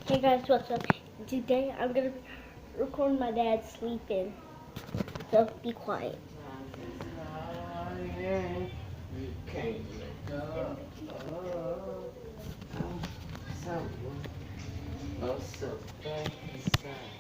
Hey guys, what's up? Today I'm gonna record my dad sleeping. So be quiet. You can't look up. So back inside.